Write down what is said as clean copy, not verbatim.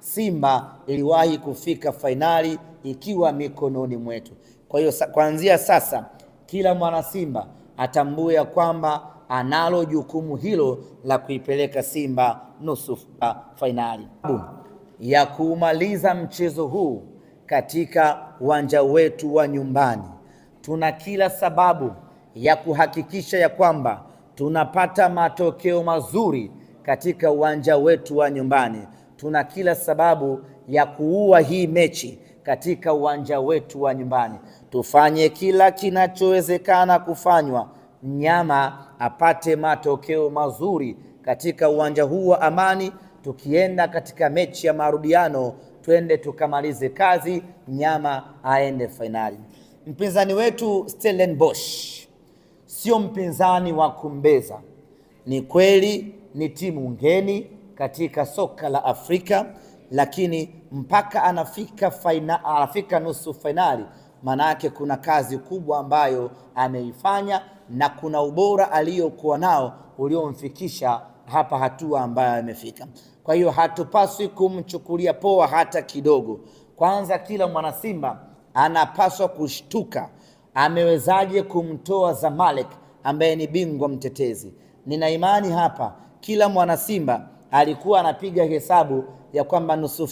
Simba iliwahi kufika fainali ikiwa mikononi mwetu. Kwa hiyo kuanzia sasa kila mwana Simba atambue ya kwamba analo jukumu hilo la kuipeleka Simba nusu fainali. Ya kumaliza mchezo huu katika uwanja wetu wa nyumbani, tuna kila sababu ya kuhakikisha ya kwamba tunapata matokeo mazuri katika uwanja wetu wa nyumbani. Tuna kila sababu ya kuua hii mechi katika uwanja wetu wa nyumbani. Tufanye kila kinachowezekana kufanywa mnyama apate matokeo mazuri katika uwanja huu wa Amani. Tukienda katika mechi ya marudiano, twende tukamalize kazi, mnyama aende fainali. Mpinzani wetu Stellenbosch sio mpinzani wa kumbeza. Ni kweli ni timu ngeni katika soka la Afrika, lakini mpaka anafika nusu fainali, manake kuna kazi kubwa ambayo ameifanya na kuna ubora aliyokuwa nao uliomfikisha hapa hatua ambayo amefika. Kwa hiyo hatupaswi kumchukulia poa hata kidogo. Kwanza kila mwana Simba anapaswa kushtuka, amewezaje kumtoa Zamalek ambaye ni bingwa mtetezi. Nina imani hapa kila mwana Simba alikuwa anapiga hesabu ya kwamba nusu